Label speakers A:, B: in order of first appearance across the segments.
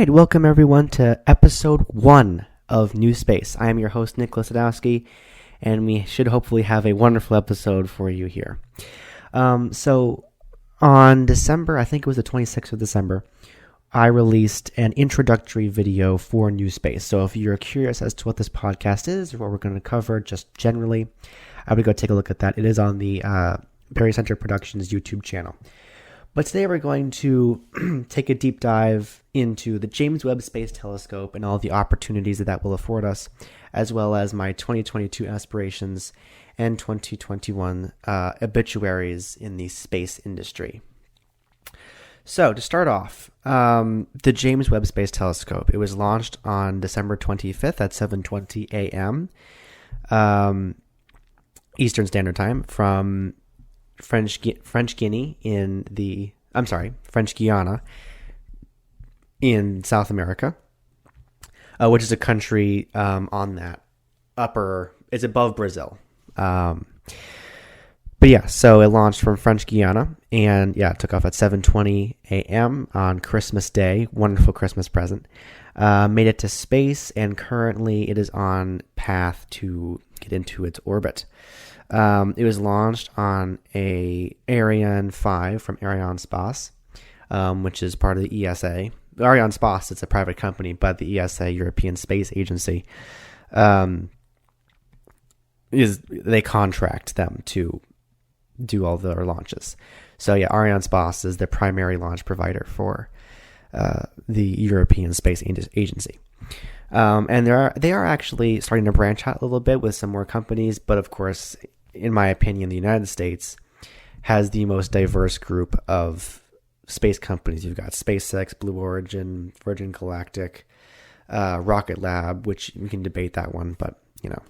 A: right, welcome everyone to episode 1 of New Space. I am your host, Nicholas Sadowski, and we should hopefully have a wonderful episode for you here. So on December, I think it was the 26th of December, I released an introductory video for New Space. So if you're curious as to what this podcast is or what we're going to cover just generally, I would go take a look at that. It is on the Barycenter Productions YouTube channel. But today we're going to take a deep dive into the James Webb Space Telescope and all the opportunities that will afford us, as well as my 2022 aspirations and 2021 obituaries in the space industry. So to start off, the James Webb Space Telescope, it was launched on December 25th at 7:20 a.m. Eastern Standard Time from French Guiana in South America, which is a country on that it's above Brazil. But yeah, so it launched from French Guiana, and yeah, it took off at 7:20 a.m. on Christmas Day. Wonderful Christmas present. Made it to space, and currently it is on path to get into its orbit. It was launched on a Ariane 5 from Arianespace, which is part of the ESA. Arianespace, it's a private company, but the ESA, European Space Agency, they contract them to do all their launches. So yeah, Arianespace is the primary launch provider for the European Space Agency. And they are actually starting to branch out a little bit with some more companies, but of course, in my opinion, the United States has the most diverse group of space companies. You've got SpaceX, Blue Origin, Virgin Galactic, Rocket Lab, which we can debate that one, but you know.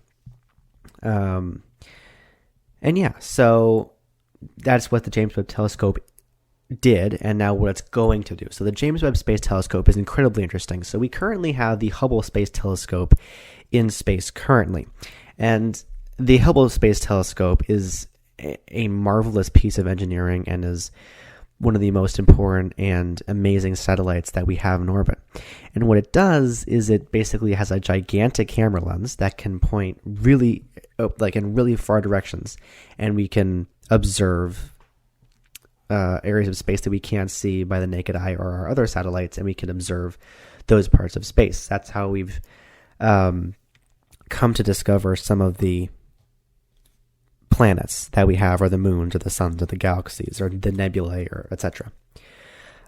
A: And yeah, so that's what the James Webb Telescope did, and now what it's going to do. So the James Webb Space Telescope is incredibly interesting. So we currently have the Hubble Space Telescope in space currently, and the Hubble Space Telescope is a marvelous piece of engineering and is one of the most important and amazing satellites that we have in orbit. And what it does is it basically has a gigantic camera lens that can point really, in really far directions, and we can observe areas of space that we can't see by the naked eye or our other satellites, and we can observe those parts of space. That's how we've come to discover some of the planets that we have, or the moons, or the suns, or the galaxies, or the nebulae, or etc.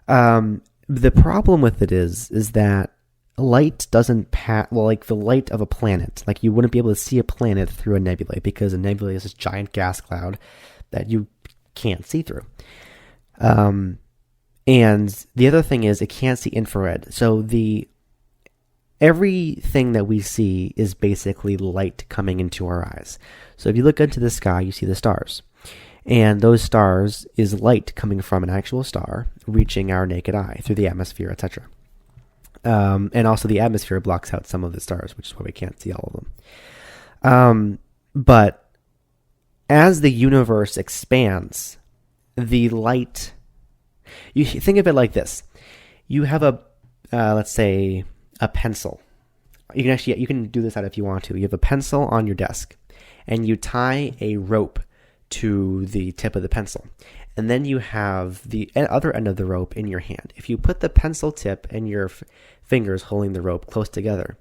A: The problem with it is that light doesn't pass, like the light of a planet, like you wouldn't be able to see a planet through a nebula, because a nebula is this giant gas cloud that you can't see through. And the other thing is it can't see infrared. So everything that we see is basically light coming into our eyes. So if you look into the sky, you see the stars. And those stars is light coming from an actual star reaching our naked eye through the atmosphere, etc. And also the atmosphere blocks out some of the stars, which is why we can't see all of them. But as the universe expands, the light, you think of it like this. You have let's say, a pencil. You can do this out if you want to. You have a pencil on your desk, and you tie a rope to the tip of the pencil, and then you have the other end of the rope in your hand. If you put the pencil tip and your fingers holding the rope close together,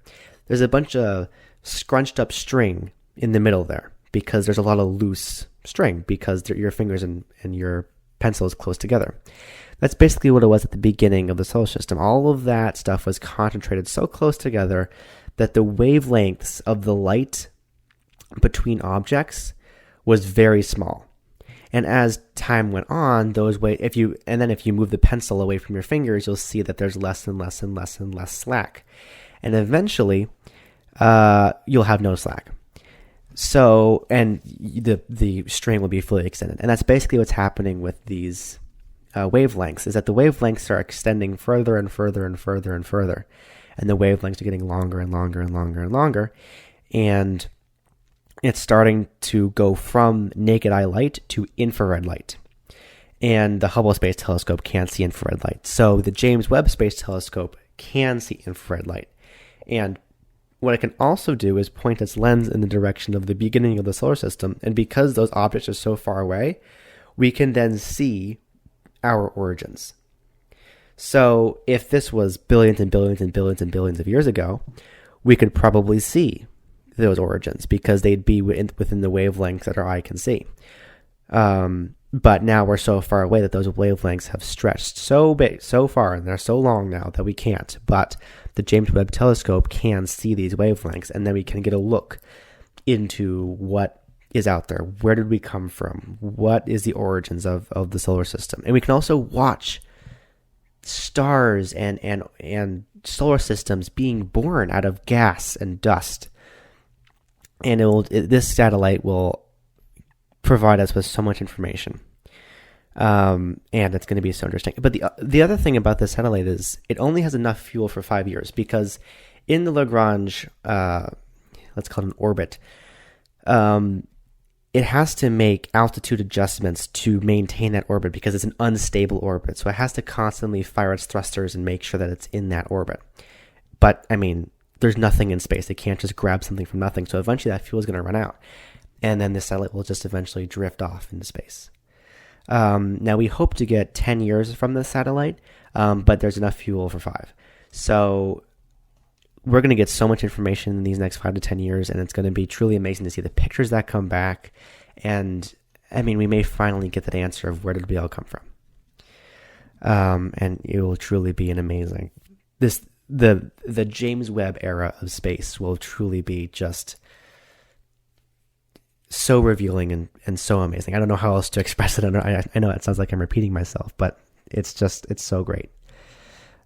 A: there's a bunch of scrunched up string in the middle there, because there's a lot of loose string, because your fingers and your pencil is close together. That's basically what it was at the beginning of the solar system. All of that stuff was concentrated so close together that the wavelengths of the light between objects was very small. And as time went on, if you move the pencil away from your fingers, you'll see that there's less and less and less and less slack. And eventually, you'll have no slack. So, and the string will be fully extended. And that's basically what's happening with these wavelengths, is that the wavelengths are extending further and further and further and further, and the wavelengths are getting longer and longer and longer and longer, and it's starting to go from naked eye light to infrared light. And the Hubble Space Telescope can't see infrared light, so the James Webb Space Telescope can see infrared light. And what it can also do is point its lens in the direction of the beginning of the solar system. And because those objects are so far away, we can then see our origins. So if this was billions and billions and billions and billions of years ago, we could probably see those origins because they'd be within the wavelengths that our eye can see. But now we're so far away that those wavelengths have stretched so big, so far, and they're so long now that we can't. But the James Webb Telescope can see these wavelengths, and then we can get a look into what is out there. Where did we come from? What is the origins of the solar system? And we can also watch stars and solar systems being born out of gas and dust. And this satellite will provide us with so much information. And it's going to be so interesting. But the other thing about this satellite is it only has enough fuel for 5 years, because in the Lagrange, let's call it an orbit, it has to make altitude adjustments to maintain that orbit because it's an unstable orbit. So it has to constantly fire its thrusters and make sure that it's in that orbit. But, I mean, there's nothing in space. It can't just grab something from nothing. So eventually that fuel is going to run out. And then the satellite will just eventually drift off into space. Now, we hope to get 10 years from this satellite, but there's enough fuel for 5. So we're going to get so much information in these next 5 to 10 years, and it's going to be truly amazing to see the pictures that come back. And, I mean, we may finally get that answer of where did we all come from. And it will truly be an amazing... The James Webb era of space will truly be just so revealing and so amazing. I don't know how else to express it. I know it sounds like I'm repeating myself, but it's so great.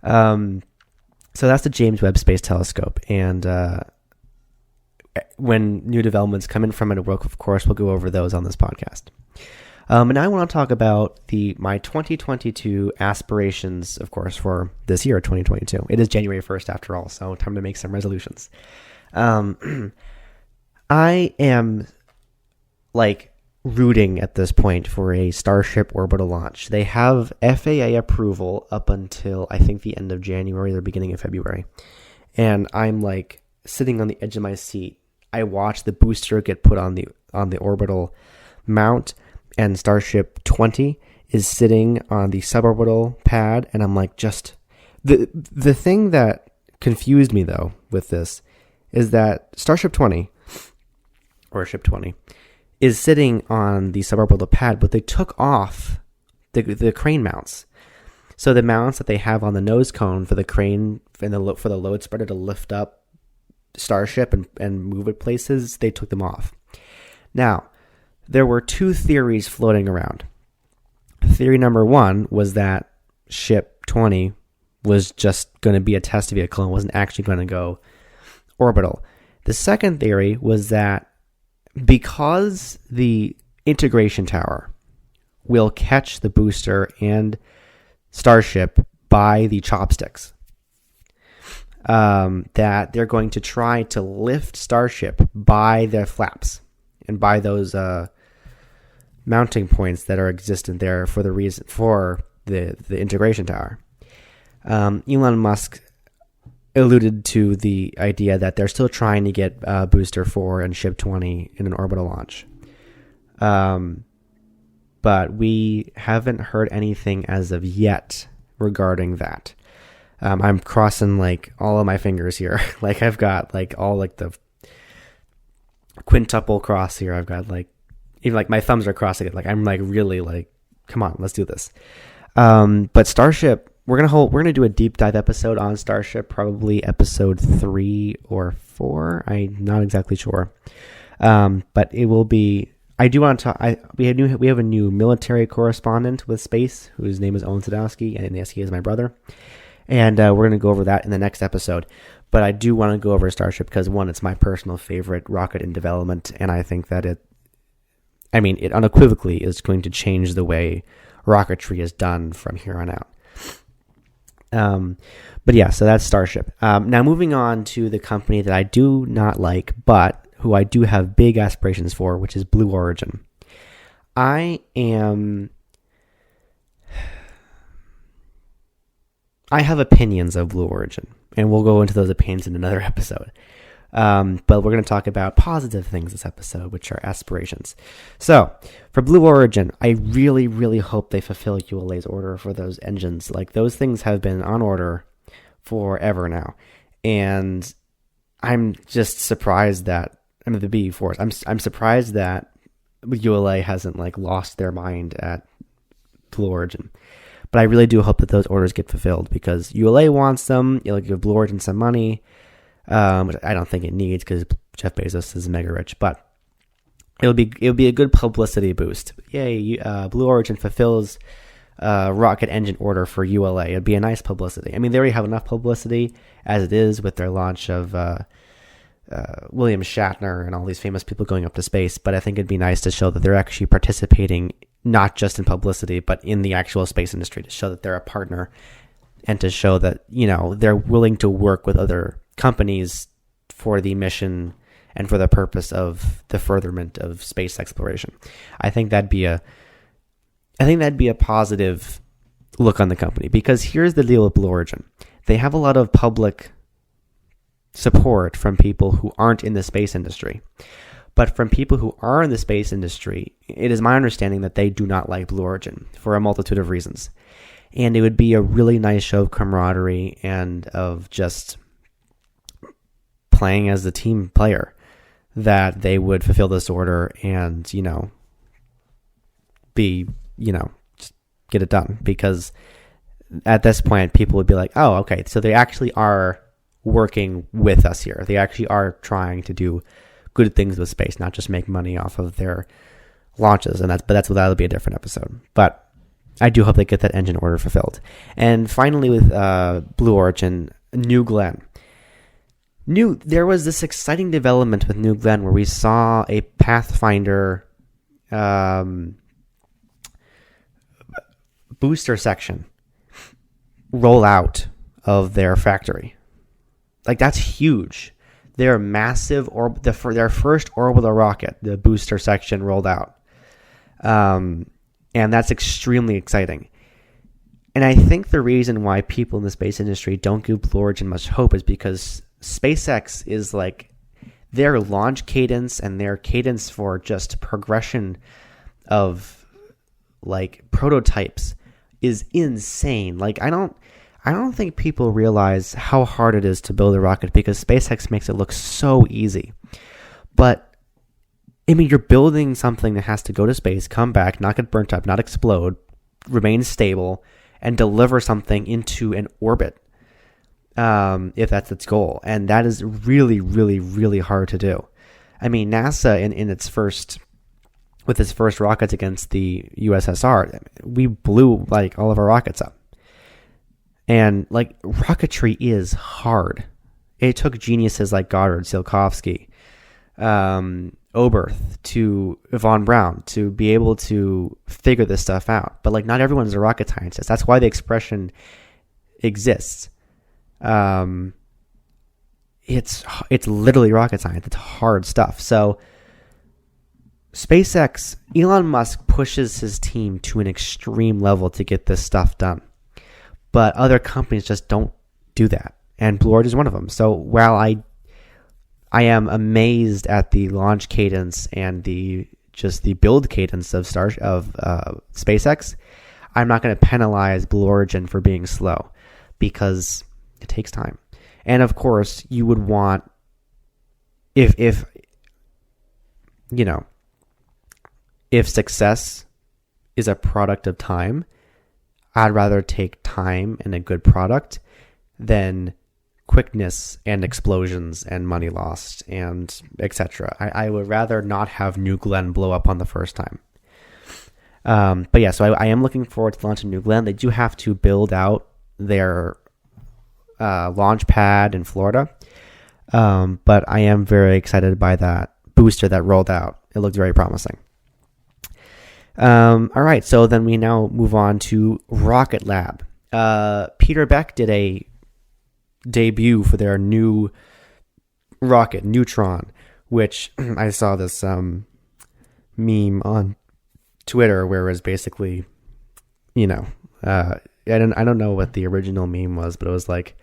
A: So that's the James Webb Space Telescope. And when new developments come in from it, of course, we'll go over those on this podcast. And now I want to talk about my 2022 aspirations, of course, for this year, 2022. It is January 1st after all, so time to make some resolutions. I am rooting at this point for a Starship orbital launch. They have FAA approval up until I think the end of January or beginning of February. And I'm sitting on the edge of my seat. I watch the booster get put on the orbital mount, and Starship 20 is sitting on the suborbital pad, and I'm just the thing that confused me though with this is that Starship 20 or Ship 20 is sitting on the suborbital pad, but they took off the crane mounts. So the mounts that they have on the nose cone for the crane and for the load spreader to lift up Starship and move it places, they took them off. Now, there were 2 theories floating around. Theory number 1 was that Ship 20 was just going to be a test vehicle and wasn't actually going to go orbital. The second theory was that because the integration tower will catch the booster and Starship by the chopsticks, that they're going to try to lift Starship by their flaps and by those mounting points that are existent there for the integration tower. Elon Musk alluded to the idea that they're still trying to get Booster 4 and Ship 20 in an orbital launch. But we haven't heard anything as of yet regarding that. I'm crossing all of my fingers here. I've got all the quintuple cross here. I've got even my thumbs are crossing it. I'm really come on, let's do this. But Starship, we're gonna do a deep dive episode on Starship, probably episode 3 or 4. I'm not exactly sure. But it will be. I do want to talk. We have a new military correspondent with space whose name is Owen Sadowski, and yes, he is my brother. And we're going to go over that in the next episode. But I do want to go over Starship because, one, it's my personal favorite rocket in development, and I think that it unequivocally is going to change the way rocketry is done from here on out. But yeah, so that's Starship. Now moving on to the company that I do not like, but who I do have big aspirations for, which is Blue Origin. I I have opinions of Blue Origin, and we'll go into those opinions in another episode. But we're going to talk about positive things this episode, which are aspirations. So, for Blue Origin, I really, really hope they fulfill ULA's order for those engines. Like, those things have been on order forever now. And I'm just surprised that, I mean, the BE4s, I'm surprised that ULA hasn't, like, lost their mind at Blue Origin. But I really do hope that those orders get fulfilled, because ULA wants them. It'll give Blue Origin some money. Which I don't think it needs, because Jeff Bezos is mega rich, but it'll be a good publicity boost. Yay! Blue Origin fulfills rocket engine order for ULA. It'd be a nice publicity. I mean, they already have enough publicity as it is with their launch of William Shatner and all these famous people going up to space. But I think it'd be nice to show that they're actually participating, not just in publicity, but in the actual space industry, to show that they're a partner, and to show that, you know, they're willing to work with other companies for the mission and for the purpose of the furtherment of space exploration. I think that'd be a positive look on the company, because here's the deal with Blue Origin. They have a lot of public support from people who aren't in the space industry. But from people who are in the space industry, it is my understanding that they do not like Blue Origin for a multitude of reasons. And it would be a really nice show of camaraderie and of just playing as the team player that they would fulfill this order and, you know, just get it done. Because at this point, people would be like, oh, okay, so they actually are working with us here. They actually are trying to do good things with space, not just make money off of their launches. And that'll be a different episode. But I do hope they get that engine order fulfilled. And finally, with Blue Origin, New Glenn. There was this exciting development with New Glenn where we saw a Pathfinder booster section roll out of their factory. Like, that's huge. Their massive for their first orbital rocket, the booster section rolled out. And that's extremely exciting. And I think the reason why people in the space industry don't give Blue Origin much hope is because SpaceX is like, their launch cadence and their cadence for just progression of like prototypes is insane. Like, I don't think people realize how hard it is to build a rocket, because SpaceX makes it look so easy. But I mean, you're building something that has to go to space, come back, not get burnt up, not explode, remain stable, and deliver something into an orbit. If that's its goal. And that is really, really, really hard to do. I mean, NASA with its first rockets against the USSR, we blew like all of our rockets up. And like, rocketry is hard. It took geniuses like Goddard, Tsiolkovsky, Oberth, to Von Braun to be able to figure this stuff out. But like, not everyone's a rocket scientist. That's why the expression exists. It's literally rocket science. It's hard stuff. So SpaceX, Elon Musk pushes his team to an extreme level to get this stuff done. But other companies just don't do that. And Blue Origin is one of them. So while I am amazed at the launch cadence and the build cadence of SpaceX, I'm not going to penalize Blue Origin for being slow, because it takes time. And of course, you would want, if success is a product of time, I'd rather take time and a good product than quickness and explosions and money lost and etc. I would rather not have New Glenn blow up on the first time. But yeah, so I am looking forward to launching New Glenn. They do have to build out their launch pad in Florida. But I am very excited by that booster that rolled out. It looked very promising. All right, so then we now move on to Rocket Lab. Peter Beck did a debut for their new rocket, Neutron, which I saw this meme on Twitter where it was basically, I don't know what the original meme was, but it was like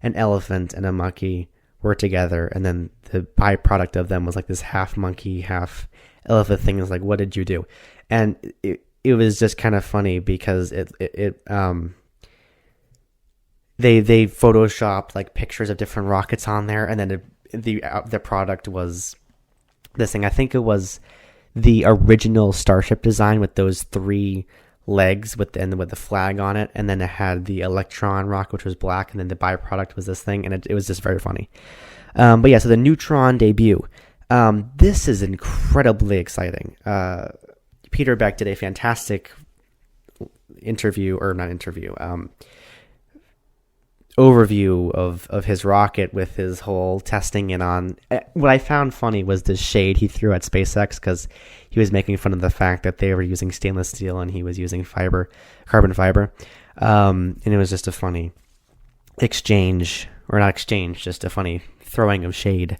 A: an elephant and a monkey were together, and then the byproduct of them was like this half monkey, half elephant thing. It was like, what did you do? And it was just kind of funny because they photoshopped like pictures of different rockets on there, and then the product was this thing. I think it was the original Starship design with those 3 legs with the flag on it, and then it had the Electron rocket, which was black, and then the byproduct was this thing, and it was just very funny. But yeah, so the Neutron debut. This is incredibly exciting. Peter Beck did a fantastic overview of his rocket with his whole testing it on. What I found funny was the shade he threw at SpaceX, because he was making fun of the fact that they were using stainless steel and he was using carbon fiber. And it was just a funny just a funny throwing of shade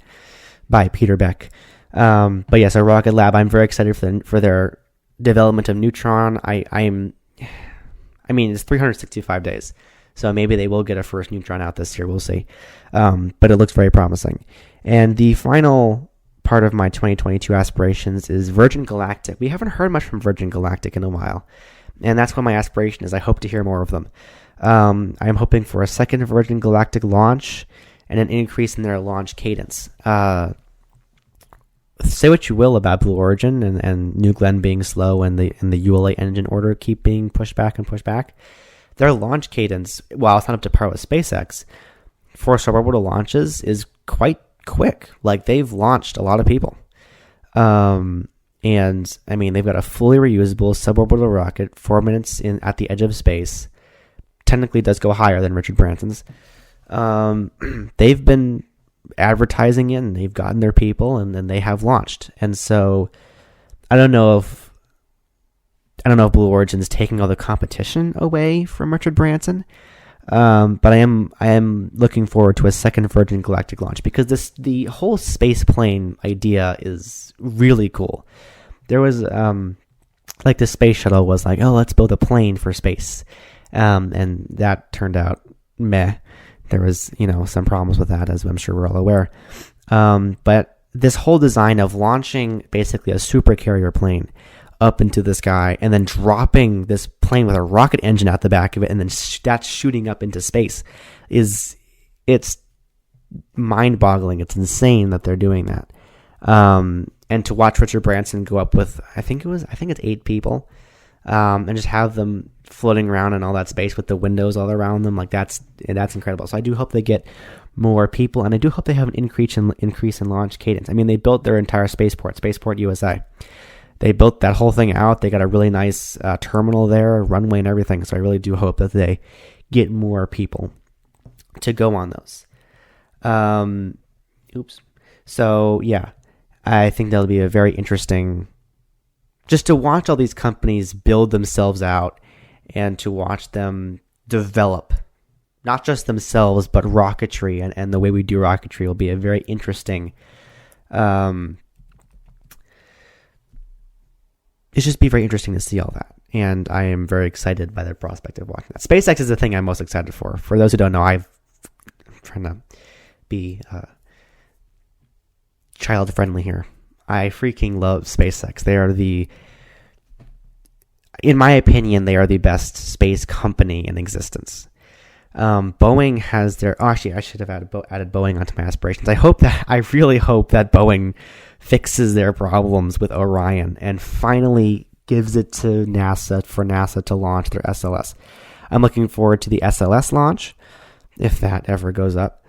A: by Peter Beck. But yes, our Rocket Lab, I'm very excited for their development of Neutron. I mean, it's 365 days. So maybe they will get a first Neutron out this year. We'll see. But it looks very promising. And the final part of my 2022 aspirations is Virgin Galactic. We haven't heard much from Virgin Galactic in a while. And that's what my aspiration is. I hope to hear more of them. I'm hoping for a second Virgin Galactic launch and an increase in their launch cadence. Say what you will about Blue Origin and New Glenn being slow and the ULA engine order keep being pushed back. Their launch cadence, while it's not up to par with SpaceX, for suborbital launches is quite quick. Like, they've launched a lot of people. And I mean, they've got a fully reusable suborbital rocket, 4 minutes at the edge of space. Technically does go higher than Richard Branson's. They've been advertising it, and they've gotten their people, and then they have launched. And so I don't know if Blue Origin is taking all the competition away from Richard Branson, but I am looking forward to a second Virgin Galactic launch, because the whole space plane idea is really cool. There was like the space shuttle was like, oh, let's build a plane for space, and that turned out meh. There was some problems with that, as I'm sure we're all aware. But this whole design of launching basically a supercarrier plane up into the sky and then dropping this plane with a rocket engine out the back of it, and then that's shooting up into space, it's mind-boggling. It's insane that they're doing that. And to watch Richard Branson go up with, I think it's 8 people, and just have them floating around in all that space with the windows all around them, like that's incredible. So I do hope they get more people, and I do hope they have an increase in launch cadence. I mean, they built their entire spaceport USA. They built that whole thing out. They got a really nice terminal there, runway and everything. So I really do hope that they get more people to go on those. So yeah, I think that'll be a very interesting, just to watch all these companies build themselves out and to watch them develop, not just themselves, but rocketry and the way we do rocketry will be a very interesting, it's just be very interesting to see all that. And I am very excited by the prospect of watching that. SpaceX is the thing I'm most excited for. For those who don't know, I'm trying to be child friendly here. I freaking love SpaceX. They are in my opinion, they are the best space company in existence. Boeing has their... Oh, actually, I should have added Boeing onto my aspirations. I really hope that Boeing fixes their problems with Orion and finally gives it to NASA for NASA to launch their SLS. I'm looking forward to the SLS launch, if that ever goes up.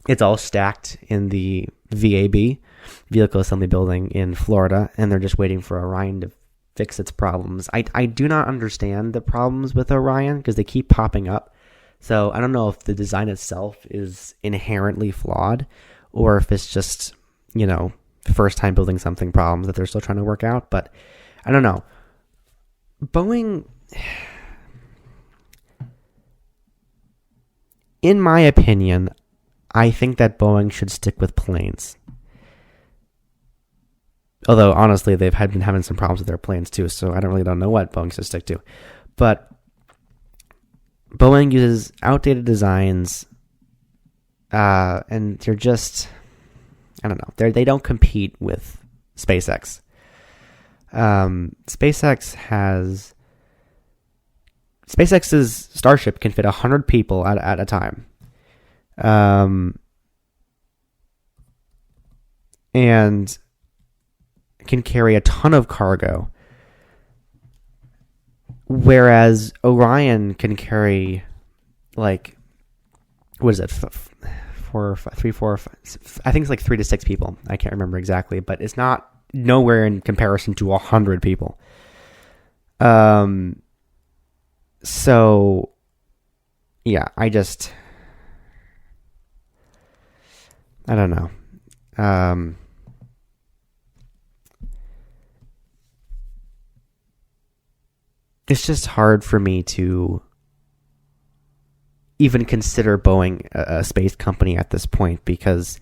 A: It's all stacked in the VAB, Vehicle Assembly Building in Florida, and they're just waiting for Orion to fix its problems. I do not understand the problems with Orion because they keep popping up. So I don't know if the design itself is inherently flawed or if it's just, first time building something problems that they're still trying to work out. But I don't know. Boeing, in my opinion, I think that Boeing should stick with planes. Although, honestly, they've been having some problems with their planes, too, so I don't know what Boeing should stick to. But Boeing uses outdated designs, and they're just, I don't know. They don't compete with SpaceX. SpaceX's Starship can fit 100 people at a time. And can carry a ton of cargo. Whereas Orion can carry, like, what is it? 4, 3, 4, 5, I think it's like 3 to 6 people. I can't remember exactly, but it's not nowhere in comparison to 100 people. So, yeah, I don't know. It's just hard for me to even consider Boeing a space company at this point, because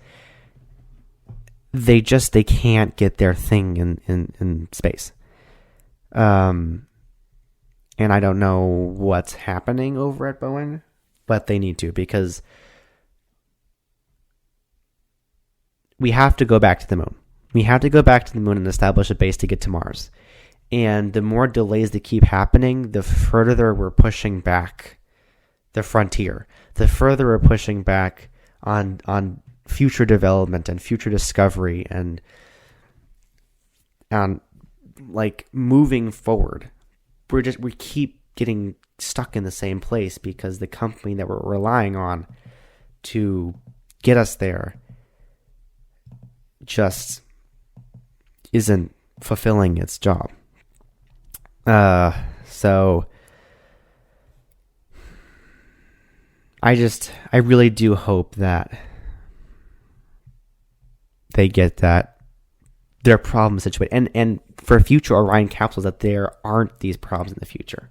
A: they can't get their thing in space. And I don't know what's happening over at Boeing, but they need to, because we have to go back to the moon. We have to go back to the moon and establish a base to get to Mars. And the more delays that keep happening, the further we're pushing back the frontier. The further we're pushing back on future development and future discovery and like moving forward. We keep getting stuck in the same place because the company that we're relying on to get us there just isn't fulfilling its job. So I really do hope that they get that their problem situated, and for future Orion capsules, that there aren't these problems in the future.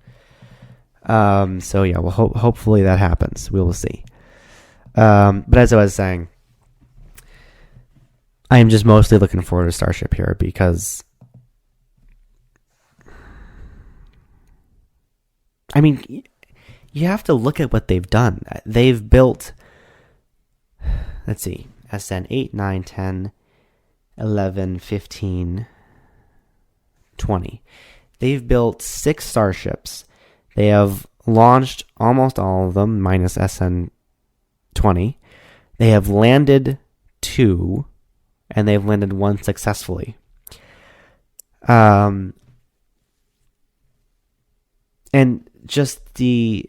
A: So yeah, well, hopefully that happens. We will see. But as I was saying, I am just mostly looking forward to Starship here because, I mean, you have to look at what they've done. They've built, let's see, SN 8, 9, 10, 11, 15, 20. They've built 6 Starships. They have launched almost all of them, minus SN 20. They have landed 2, and they've landed 1 successfully. And just I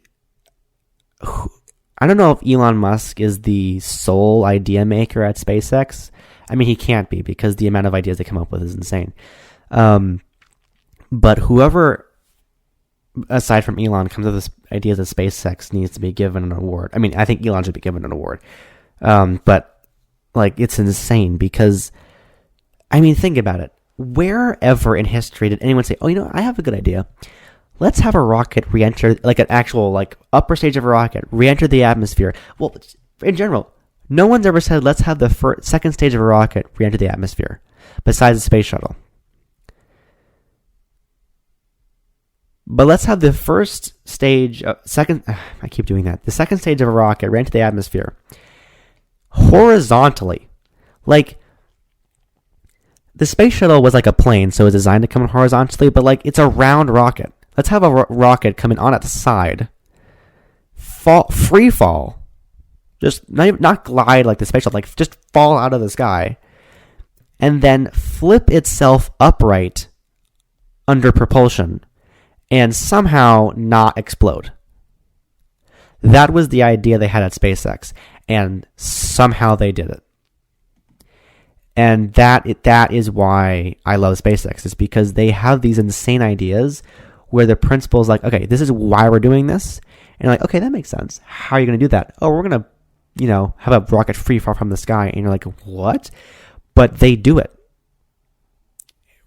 A: don't know if Elon Musk is the sole idea maker at SpaceX. I mean, he can't be, because the amount of ideas they come up with is insane. But whoever, aside from Elon, comes up with ideas at SpaceX needs to be given an award. I mean, I think Elon should be given an award. But, like, it's insane because, I mean, think about it. Wherever in history did anyone say, oh, I have a good idea. Let's have a rocket re-enter, like an actual, like, upper stage of a rocket, re-enter the atmosphere. Well, in general, no one's ever said, let's have the second stage of a rocket re-enter the atmosphere, besides the space shuttle. But let's have the first stage, the second stage of a rocket re-enter the atmosphere horizontally. Like, the space shuttle was like a plane, so it was designed to come in horizontally, but, like, it's a round rocket. Let's have a rocket coming on at the side, free fall, just not glide like the space shuttle, like just fall out of the sky, and then flip itself upright under propulsion, and somehow not explode. That was the idea they had at SpaceX, and somehow they did it. And that is why I love SpaceX, is because they have these insane ideas where the principle is like, okay, this is why we're doing this. And you're like, okay, that makes sense. How are you going to do that? Oh, we're going to, have a rocket free fall from the sky. And you're like, what? But they do it.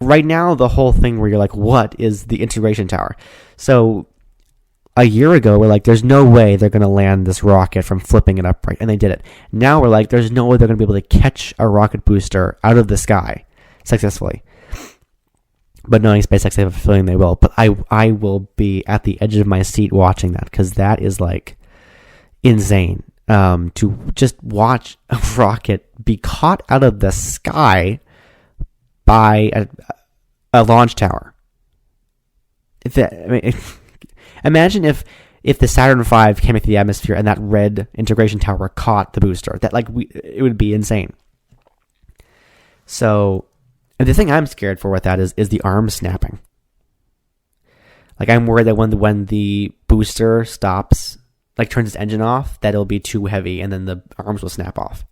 A: Right now, the whole thing where you're like, what is the integration tower? So a year ago, we're like, there's no way they're going to land this rocket from flipping it upright. And they did it. Now we're like, there's no way they're going to be able to catch a rocket booster out of the sky successfully. But knowing SpaceX, I have a feeling they will. But I will be at the edge of my seat watching that, because that is like insane. To just watch a rocket be caught out of the sky by a launch tower. Imagine if the Saturn V came into the atmosphere and that red integration tower caught the booster. It would be insane. So, and the thing I'm scared for with that is the arm snapping. Like, I'm worried that when the booster stops, like turns its engine off, that it'll be too heavy and then the arms will snap off.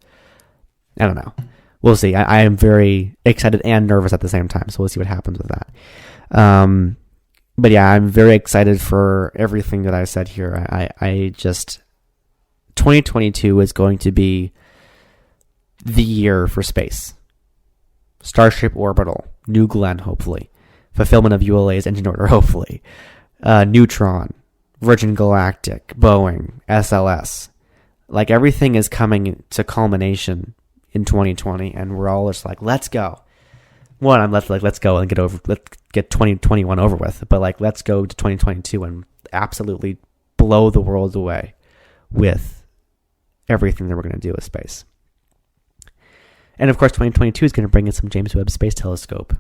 A: I don't know. We'll see. I am very excited and nervous at the same time, so we'll see what happens with that. But yeah, I'm very excited for everything that I said here. I just 2022 is going to be the year for space. Starship Orbital, New Glenn, hopefully. Fulfillment of ULA's engine order, hopefully. Neutron, Virgin Galactic, Boeing, SLS. Like, everything is coming to culmination in 2020, and we're all just like, let's go. Let's go and let's get 2021 over with. But like, let's go to 2022 and absolutely blow the world away with everything that we're going to do with space. And of course, 2022 is going to bring in some James Webb Space Telescope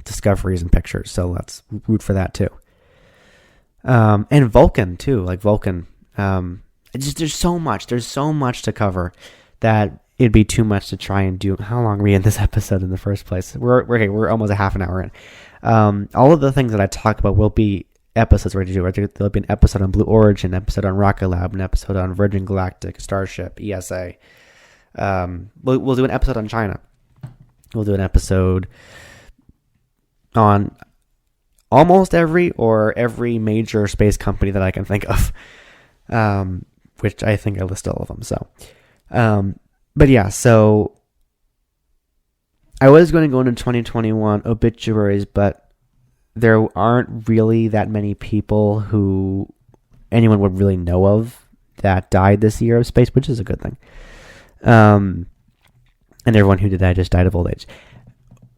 A: discoveries and pictures. So let's root for that too. And Vulcan too, like Vulcan. There's so much to cover that it'd be too much to try and do. How long are we in this episode in the first place? We're almost a half an hour in. All of the things that I talk about will be episodes we're going to do. There'll be an episode on Blue Origin, an episode on Rocket Lab, an episode on Virgin Galactic, Starship, ESA. We'll do an episode on China. We'll do an episode on almost every major space company that I can think of, which I think I list all of them. So, but yeah, so I was going to go into 2021 obituaries, but there aren't really that many people who anyone would really know of that died this year of space, which is a good thing. And everyone who did that just died of old age.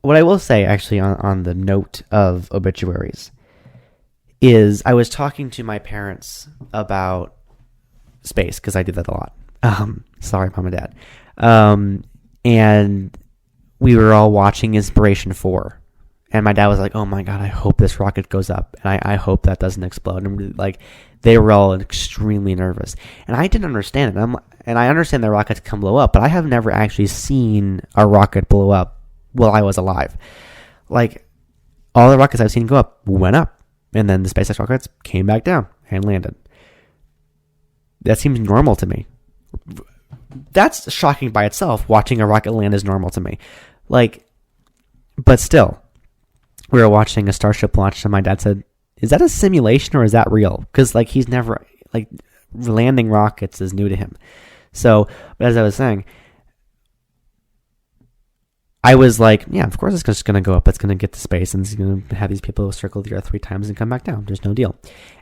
A: What I will say, actually, on the note of obituaries, is I was talking to my parents about space, because I do that a lot. Sorry, Mom and Dad. And we were all watching Inspiration 4. And my dad was like, oh my God, I hope this rocket goes up. And I hope that doesn't explode. And like, they were all extremely nervous. And I didn't understand it. And I understand that rockets can blow up, but I have never actually seen a rocket blow up while I was alive. Like, all the rockets I've seen go up went up. And then the SpaceX rockets came back down and landed. That seems normal to me. That's shocking by itself. Watching a rocket land is normal to me. Like, but still, we were watching a Starship launch, and my dad said, is that a simulation or is that real? Because, like, he's never, like, landing rockets is new to him. So, but as I was saying, I was like, yeah, of course it's just going to go up. It's going to get to space, and it's going to have these people circle the Earth 3 times and come back down. There's no deal.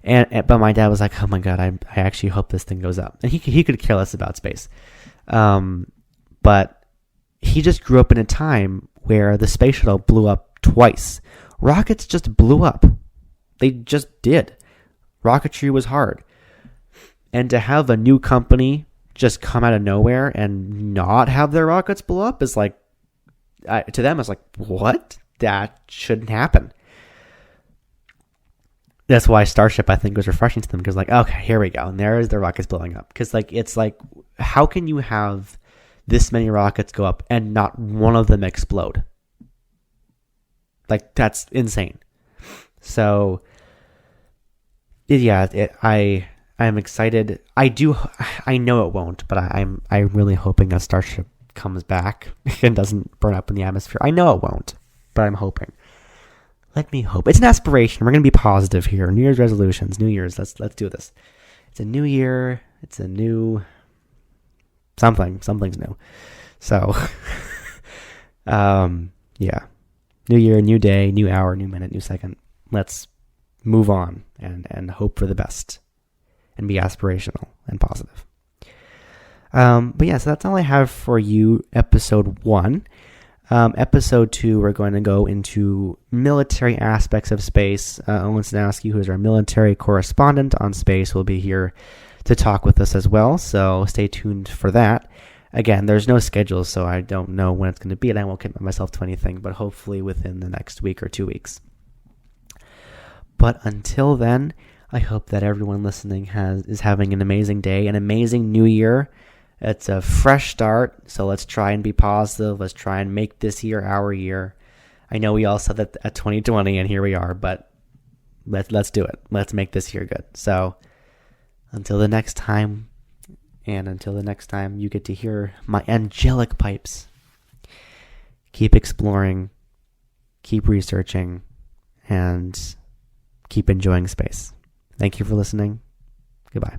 A: But my dad was like, oh my God, I actually hope this thing goes up. And he could care less about space. But he just grew up in a time where the space shuttle blew up twice. Rockets just blew up. They just did. Rocketry was hard. And to have a new company just come out of nowhere and not have their rockets blow up is like, to them, it's like, what? That shouldn't happen. That's why Starship, I think, was refreshing to them, because, like, okay, here we go. And there is the rockets blowing up. Because, like, it's like, how can you have this many rockets go up and not one of them explode? Like, that's insane. So, yeah, I'm excited. I know it won't, but I'm really hoping that Starship comes back and doesn't burn up in the atmosphere. I know it won't, but I'm hoping. Let me hope. It's an aspiration. We're going to be positive here. New Year's resolutions. New Year's. Let's do this. It's a new year. It's a new something. Something's new. So, yeah. New year, new day, new hour, new minute, new second. Let's move on and hope for the best and be aspirational and positive. But yeah, so that's all I have for you, episode 1. Episode 2, we're going to go into military aspects of space. Owen Sadowski, who is our military correspondent on space, will be here to talk with us as well, so stay tuned for that. Again, there's no schedule, so I don't know when it's going to be, and I won't commit myself to anything, but hopefully within the next week or 2 weeks. But until then, I hope that everyone listening is having an amazing day, an amazing new year. It's a fresh start, so let's try and be positive. Let's try and make this year our year. I know we all said that at 2020, and here we are, but let's do it. Let's make this year good. So until the next time, and until the next time you get to hear my angelic pipes, keep exploring, keep researching, and keep enjoying space. Thank you for listening. Goodbye.